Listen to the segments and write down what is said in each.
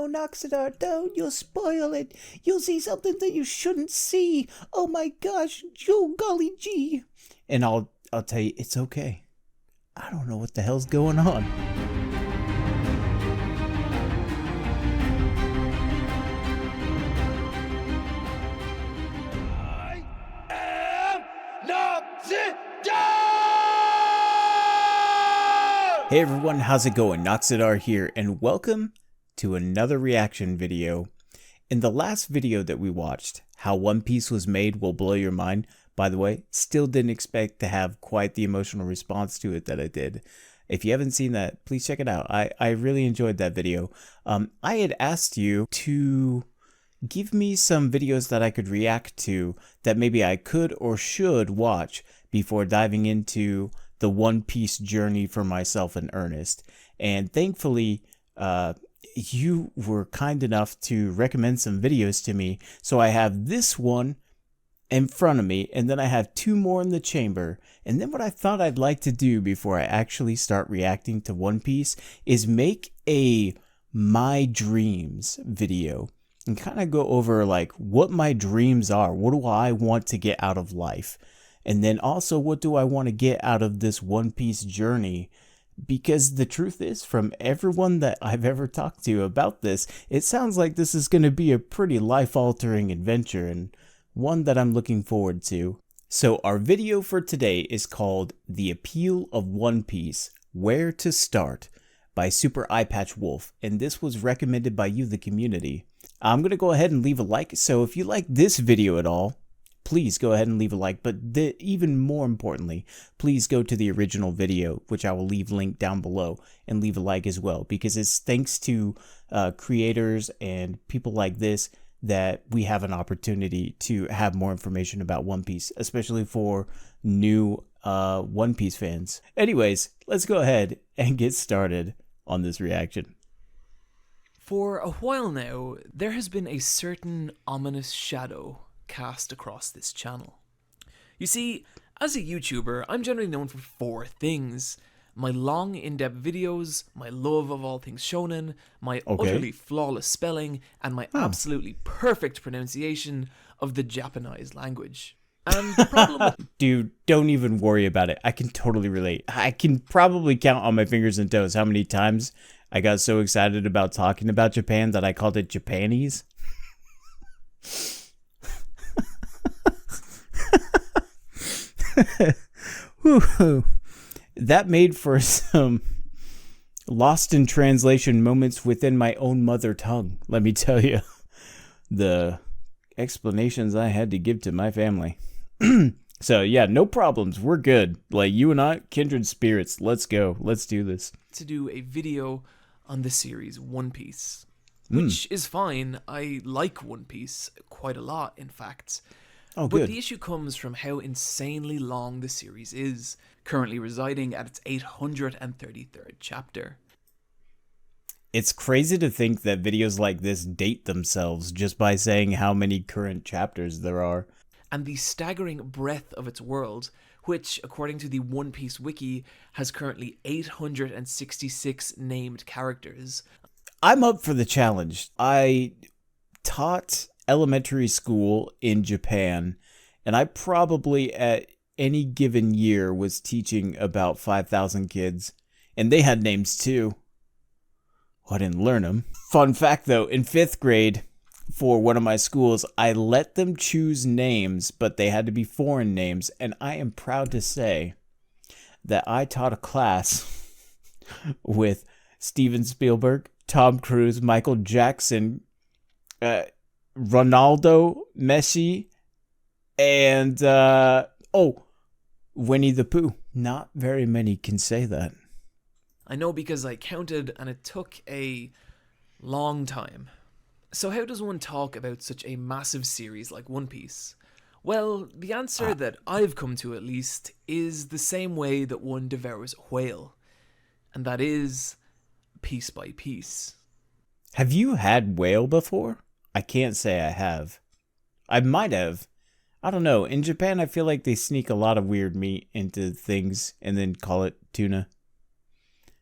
no, Noxiddar, don't. You'll spoil it. You'll see something that you shouldn't see. Oh my gosh, Joe golly gee. And I'll tell you, it's okay. I don't know what the hell's going on. I am Noxiddar! Hey everyone, how's it going? Noxiddar here, and welcome to another reaction video. In the last video that we watched, how One Piece was made will blow your mind. By the way, still didn't expect to have quite the emotional response to it that I did. If you haven't seen that, please check it out. I really enjoyed that video. I had asked you to give me some videos that I could react to that maybe I could or should watch before diving into the One Piece journey for myself in earnest. And thankfully, you were kind enough to recommend some videos to me. So I have this one in front of me, and then I have two more in the chamber. And then what I thought I'd like to do before I actually start reacting to One Piece is make a My Dreams video and kind of go over like what my dreams are. What do I want to get out of life? And then also, what do I want to get out of this One Piece journey? Because the truth is, from everyone that I've ever talked to about this, it sounds like this is going to be a pretty life-altering adventure and one that I'm looking forward to. So our video for today is called The Appeal of One Piece, Where to Start by Super Eyepatch Wolf, and this was recommended by you, the community. I'm going to go ahead and leave a like, so if you like this video at all, please go ahead and leave a like, but even more importantly, please go to the original video, which I will leave linked down below, and leave a like as well, because it's thanks to creators and people like this that we have an opportunity to have more information about One Piece, especially for new One Piece fans. Anyways, let's go ahead and get started on this reaction. For a while now, there has been a certain ominous shadow cast across this channel. You see, as a YouTuber, I'm generally known for four things: my long, in-depth videos, my love of all things shonen, my utterly flawless spelling, and my absolutely perfect pronunciation of the Japanese language. And the problem Dude, don't even worry about it. I can totally relate. I can probably count on my fingers and toes how many times I got so excited about talking about Japan that I called it Japanese. That made for some lost in translation moments within my own mother tongue, let me tell you. The explanations I had to give to my family. So yeah, no problems. We're good. Like, you and I, kindred spirits. Let's go. Let's do this. to do a video on the series One Piece, which is fine. I like One Piece quite a lot, in fact. Oh, but good. the issue comes from how insanely long the series is, currently residing at its 833rd chapter. It's crazy to think that videos like this date themselves just by saying how many current chapters there are. And the staggering breadth of its world, which, according to the One Piece wiki, has currently 866 named characters. I'm up for the challenge. I taught elementary school in Japan, and I probably at any given year was teaching about 5,000 kids, and they had names too. Well, I didn't learn them. Fun fact though, in 5th grade, for one of my schools, I let them choose names, but they had to be foreign names, and I am proud to say that I taught a class with Steven Spielberg, Tom Cruise, Michael Jackson, Ronaldo, Messi, and Winnie the Pooh. Not very many can say that. I know because I counted and it took a long time. So how does one talk about such a massive series like One Piece? Well, the answer that I've come to, at least, is the same way that one devours a whale. And that is piece by piece. Have you had whale before? I can't say I have. I might have. I don't know. In Japan, I feel like they sneak a lot of weird meat into things and then call it tuna.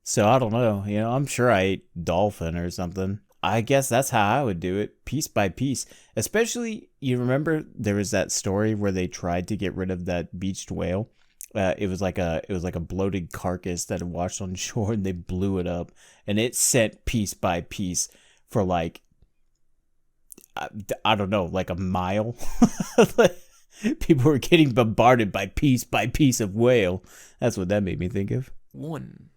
So I don't know. You know, I'm sure I ate dolphin or something. I guess that's how I would do it, piece by piece. Especially, you remember there was that story where they tried to get rid of that beached whale. It was like a bloated carcass that had washed on shore, and they blew it up, and it sent piece by piece for like, I don't know, like a mile. People were getting bombarded by piece of whale. That's what that made me think of. One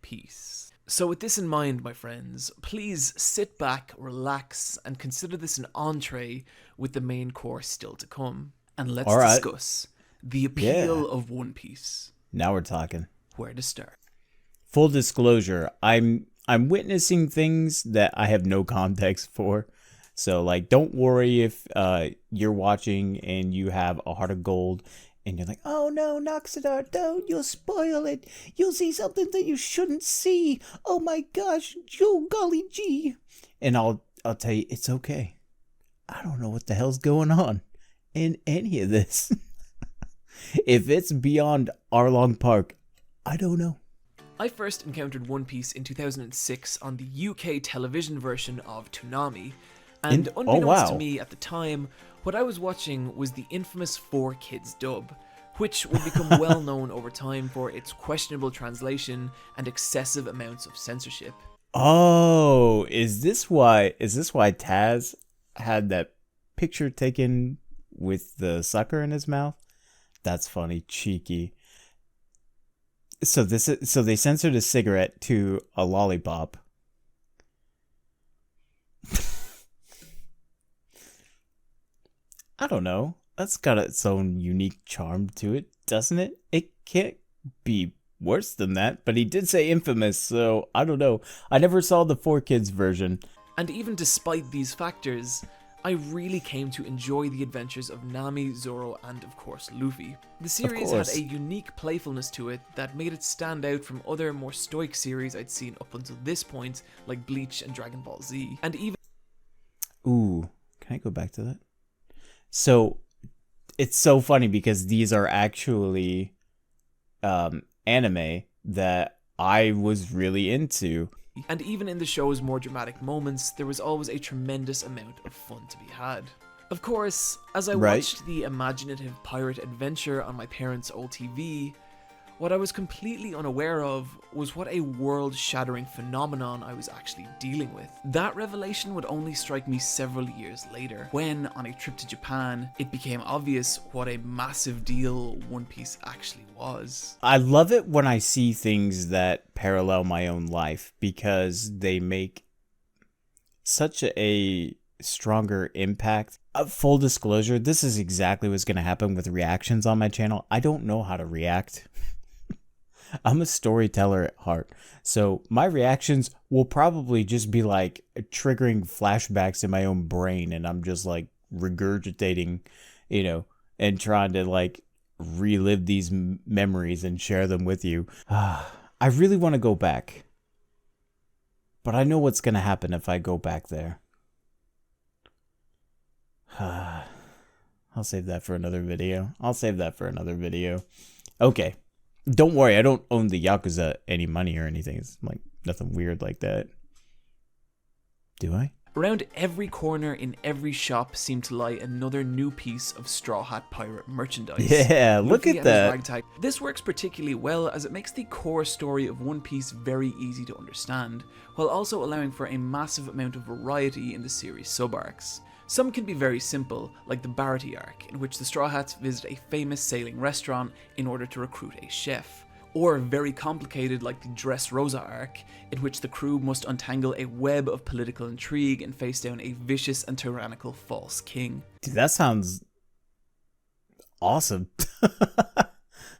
Piece. So with this in mind, my friends, please sit back, relax, and consider this an entree with the main course still to come. And let's discuss the appeal of One Piece. Now we're talking. Where to start? Full disclosure, I'm witnessing things that I have no context for. So, like, don't worry if you're watching and you have a heart of gold and you're like, oh no, Noxiddar, don't, you'll spoil it. You'll see something that you shouldn't see. Oh my gosh, Joe golly gee. And I'll tell you, it's okay. I don't know what the hell's going on in any of this. If it's beyond Arlong Park, I don't know. I first encountered One Piece in 2006 on the UK television version of Toonami. And unbeknownst to me at the time, what I was watching was the infamous 4Kids dub, which would become well known over time for its questionable translation and excessive amounts of censorship. Oh, is this why Taz had that picture taken with the sucker in his mouth? That's funny, cheeky. So they censored a cigarette to a lollipop. I don't know. That's got its own unique charm to it, doesn't it? It can't be worse than that, but he did say infamous, so I don't know. I never saw the 4Kids version. And even despite these factors, I really came to enjoy the adventures of Nami, Zoro, and of course Luffy. The series had a unique playfulness to it that made it stand out from other more stoic series I'd seen up until this point, like Bleach and Dragon Ball Z. And even... Ooh, can I go back to that? So, it's so funny because these are actually anime that I was really into. And even in the show's more dramatic moments, there was always a tremendous amount of fun to be had. Of course, as I watched the imaginative pirate adventure on my parents' old TV, what I was completely unaware of was what a world-shattering phenomenon I was actually dealing with. That revelation would only strike me several years later, when, on a trip to Japan, it became obvious what a massive deal One Piece actually was. I love it when I see things that parallel my own life, because they make such a stronger impact. Full disclosure, this is exactly what's going to happen with reactions on my channel. I don't know how to react. I'm a storyteller at heart, so my reactions will probably just be like triggering flashbacks in my own brain, and I'm just like regurgitating, and trying to like relive these memories and share them with you. I really want to go back, but I know what's going to happen if I go back there. I'll save that for another video. Okay. Don't worry, I don't own the Yakuza any money or anything. It's like nothing weird like that. Do I? Around every corner in every shop seemed to lie another new piece of Straw Hat Pirate merchandise. Yeah, look at that. Ragtag. This works particularly well as it makes the core story of One Piece very easy to understand, while also allowing for a massive amount of variety in the series sub-arcs. Some can be very simple, like the Barty arc, in which the Straw Hats visit a famous sailing restaurant in order to recruit a chef. Or very complicated, like the Dressrosa arc, in which the crew must untangle a web of political intrigue and face down a vicious and tyrannical false king. Dude, that sounds awesome.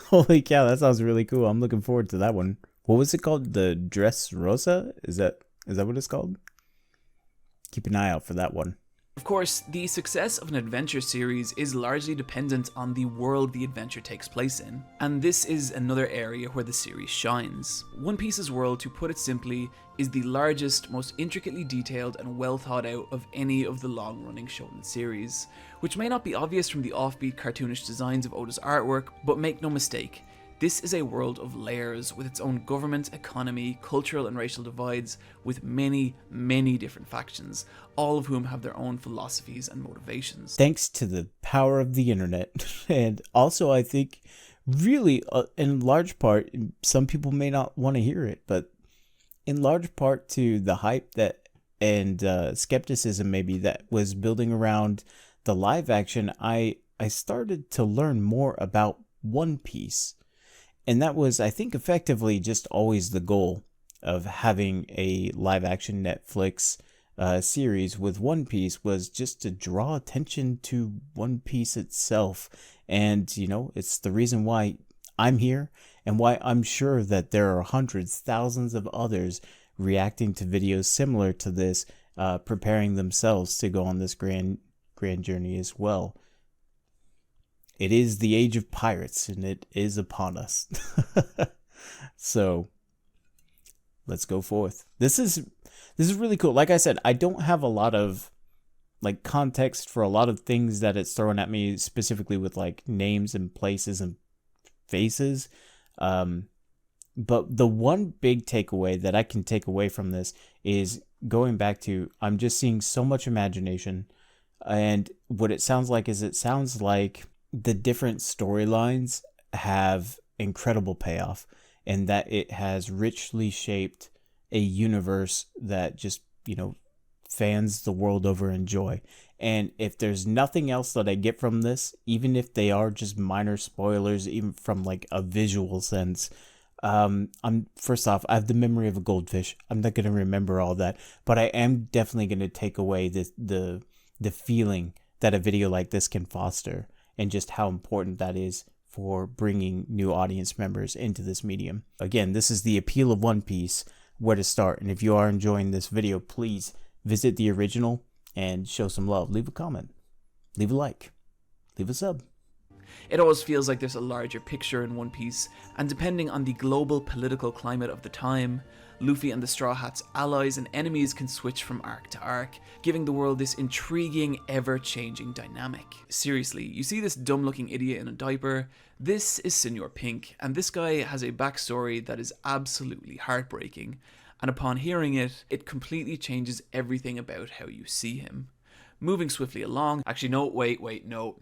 Holy cow, that sounds really cool. I'm looking forward to that one. What was it called? The Dressrosa? Is that what it's called? Keep an eye out for that one. Of course, the success of an adventure series is largely dependent on the world the adventure takes place in, and this is another area where the series shines. One Piece's world, to put it simply, is the largest, most intricately detailed and well thought out of any of the long-running shonen series, which may not be obvious from the offbeat cartoonish designs of Oda's artwork, but make no mistake, This is a world of layers with its own government, economy, cultural and racial divides, with many, many different factions, all of whom have their own philosophies and motivations. Thanks to the power of the internet. And also, I think, really, in large part, some people may not want to hear it, but in large part to the hype that and skepticism maybe that was building around the live action, I started to learn more about One Piece. And that was, I think, effectively just always the goal of having a live action Netflix series with One Piece, was just to draw attention to One Piece itself. And, you know, it's the reason why I'm here and why I'm sure that there are hundreds, thousands of others reacting to videos similar to this, preparing themselves to go on this grand journey as well. It is the age of pirates, and it is upon us. So, let's go forth. This is really cool. Like I said, I don't have a lot of like context for a lot of things that it's throwing at me, specifically with like names and places and faces. But the one big takeaway that I can take away from this is going back to, I'm just seeing so much imagination, and what it sounds like is, it sounds like the different storylines have incredible payoff, and that it has richly shaped a universe that just, you know, fans the world over enjoy. And if there's nothing else that I get from this, even if they are just minor spoilers, even from like a visual sense, I'm first off, I have the memory of a goldfish. I'm not going to remember all that, but I am definitely going to take away the feeling that a video like this can foster, and just how important that is for bringing new audience members into this medium. Again, this is the appeal of One Piece, where to start. And if you are enjoying this video, please visit the original and show some love. Leave a comment, leave a like, leave a sub. It always feels like there's a larger picture in One Piece, and depending on the global political climate of the time, Luffy and the Straw Hats' allies and enemies can switch from arc to arc, giving the world this intriguing, ever-changing dynamic. Seriously, you see this dumb-looking idiot in a diaper? This is Senor Pink, and this guy has a backstory that is absolutely heartbreaking, and upon hearing it, it completely changes everything about how you see him. Moving swiftly along, actually no, wait, no.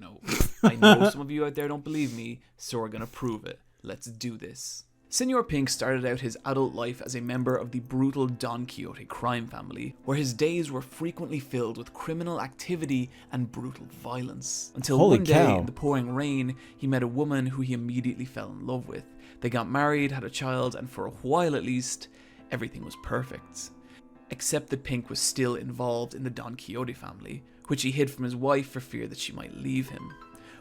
I know some of you out there don't believe me, so we're gonna prove it. Let's do this. Senor Pink started out his adult life as a member of the brutal Don Quixote crime family, where his days were frequently filled with criminal activity and brutal violence. Until one day, in the pouring rain, he met a woman who he immediately fell in love with. They got married, had a child, and for a while at least, everything was perfect. Except that Pink was still involved in the Don Quixote family, which he hid from his wife for fear that she might leave him.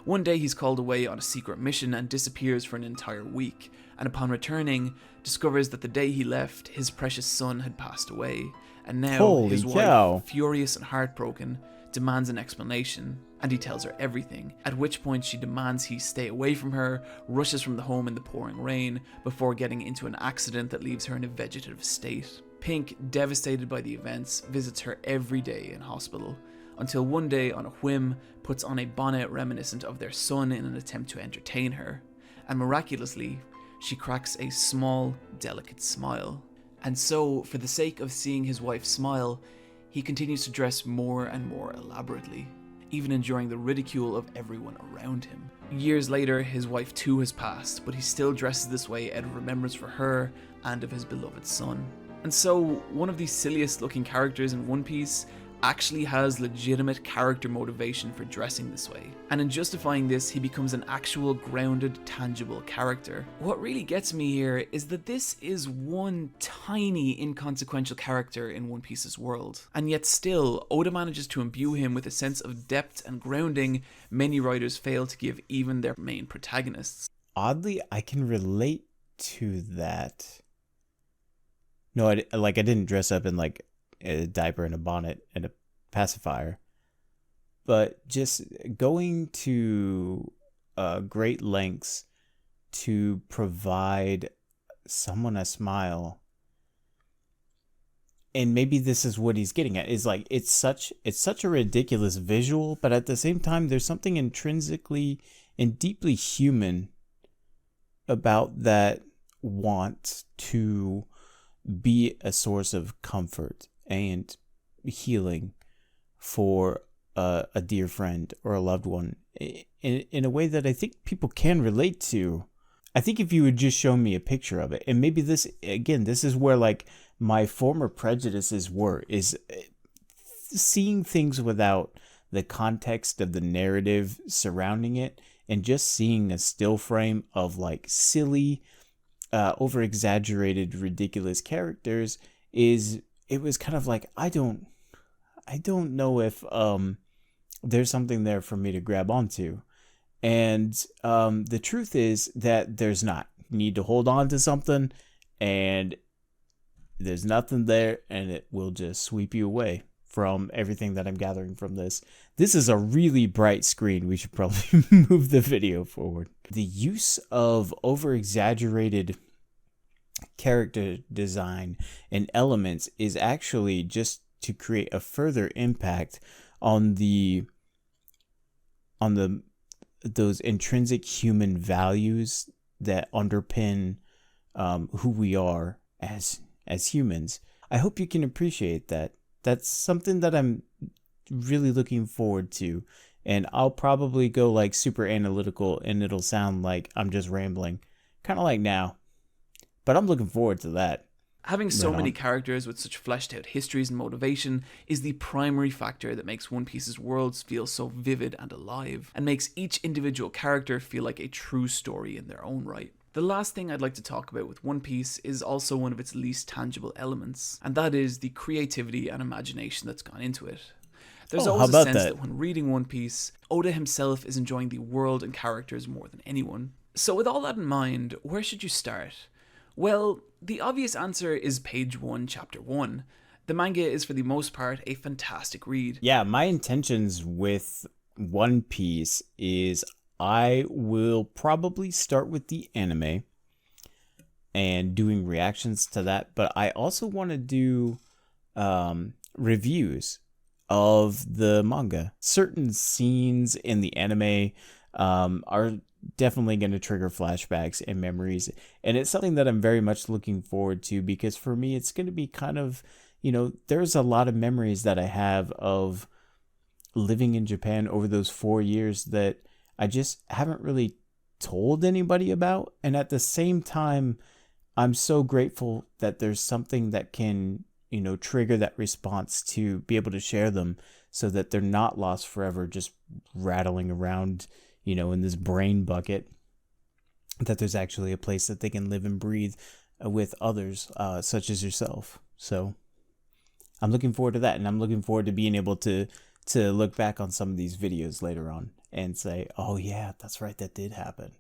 One day he's called away on a secret mission and disappears for an entire week, and upon returning, discovers that the day he left, his precious son had passed away, and now his wife, furious and heartbroken, demands an explanation, and he tells her everything, at which point she demands he stay away from her, rushes from the home in the pouring rain, before getting into an accident that leaves her in a vegetative state. Pink, devastated by the events, visits her every day in hospital, until one day, on a whim, puts on a bonnet reminiscent of their son in an attempt to entertain her, and miraculously, she cracks a small, delicate smile. And so, for the sake of seeing his wife smile, he continues to dress more and more elaborately, even enduring the ridicule of everyone around him. Years later, his wife too has passed, but he still dresses this way out of remembrance for her and of his beloved son. And so, one of the silliest looking characters in One Piece actually has legitimate character motivation for dressing this way. And in justifying this, he becomes an actual grounded, tangible character. What really gets me here is that this is one tiny, inconsequential character in One Piece's world. And yet still, Oda manages to imbue him with a sense of depth and grounding many writers fail to give even their main protagonists. Oddly, I can relate to that. No, I didn't dress up in like a diaper and a bonnet and a pacifier, but just going to great lengths to provide someone a smile. And maybe this is what he's getting at, is like, it's such a ridiculous visual, but at the same time there's something intrinsically and deeply human about that want to be a source of comfort and healing for a dear friend or a loved one in a way that I think people can relate to. I think if you would just show me a picture of it, and maybe this, again, this is where like my former prejudices were, is seeing things without the context of the narrative surrounding it, and just seeing a still frame of like silly, over exaggerated, ridiculous characters it was kind of like, I don't know if there's something there for me to grab onto. And the truth is that there's not. You need to hold on to something, and there's nothing there, and it will just sweep you away from everything that I'm gathering from this. This is a really bright screen. We should probably move the video forward. The use of over-exaggerated character design and elements is actually just to create a further impact on those intrinsic human values that underpin who we are as humans. I hope you can appreciate that. That's something that I'm really looking forward to, and I'll probably go like super analytical and it'll sound like I'm just rambling, kind of like now, but I'm looking forward to that. Having so many characters with such fleshed out histories and motivation is the primary factor that makes One Piece's worlds feel so vivid and alive, and makes each individual character feel like a true story in their own right. The last thing I'd like to talk about with One Piece is also one of its least tangible elements, and that is the creativity and imagination that's gone into it. There's always a sense that when reading One Piece, Oda himself is enjoying the world and characters more than anyone. So with all that in mind, where should you start? Well, the obvious answer is page 1, chapter 1. The manga is for the most part a fantastic read. Yeah, my intentions with One Piece is I will probably start with the anime and doing reactions to that, but I also want to do reviews of the manga. Certain scenes in the anime are definitely going to trigger flashbacks and memories, and it's something that I'm very much looking forward to, because for me it's going to be kind of, there's a lot of memories that I have of living in Japan over those 4 years that I just haven't really told anybody about. And at the same time, I'm so grateful that there's something that can, trigger that response to be able to share them, so that they're not lost forever, just rattling around, in this brain bucket, that there's actually a place that they can live and breathe with others, such as yourself. So I'm looking forward to that. And I'm looking forward to being able to look back on some of these videos later on and say, oh yeah, that's right, that did happen.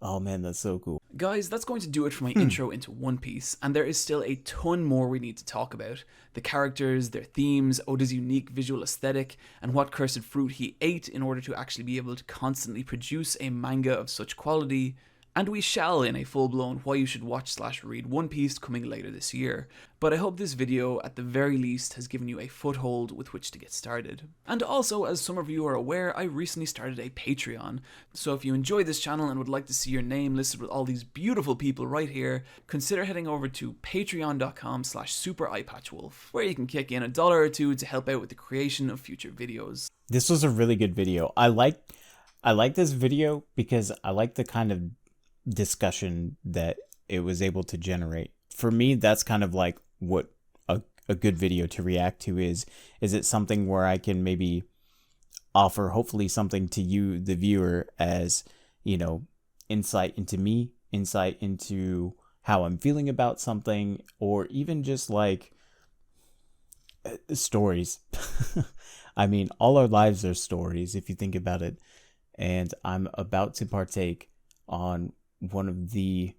Oh man, that's so cool. Guys, that's going to do it for my intro into One Piece, and there is still a ton more we need to talk about. The characters, their themes, Oda's unique visual aesthetic, and what cursed fruit he ate in order to actually be able to constantly produce a manga of such quality. And we shall in a full-blown why you should watch/read One Piece coming later this year. But I hope this video, at the very least, has given you a foothold with which to get started. And also, as some of you are aware, I recently started a Patreon. So if you enjoy this channel and would like to see your name listed with all these beautiful people right here, consider heading over to patreon.com/supereyepatchwolf, where you can kick in $1 or $2 to help out with the creation of future videos. This was a really good video. I like this video because I like the kind of discussion that it was able to generate. For me, that's kind of like what a good video to react to is it something where I can maybe offer hopefully something to you, the viewer, as insight into me, insight into how I'm feeling about something, or even just like stories. I mean, all our lives are stories if you think about it, and I'm about to partake on one of the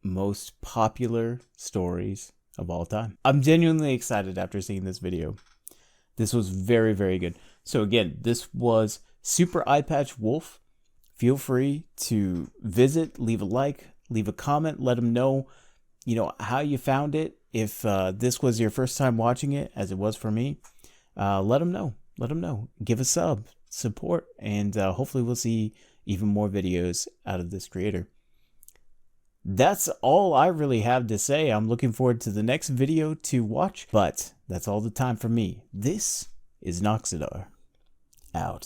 most popular stories of all time. I'm genuinely excited after seeing this video. This was very, very good. So again, this was Super Eyepatch Wolf. Feel free to visit, leave a like, leave a comment, let them know, how you found it. If this was your first time watching it, as it was for me, let them know. Let them know. Give a sub, support, and hopefully we'll see even more videos out of this creator. that's all I really have to say. I'm looking forward to the next video to watch, but that's all the time for me. This is Noxiddar. Out.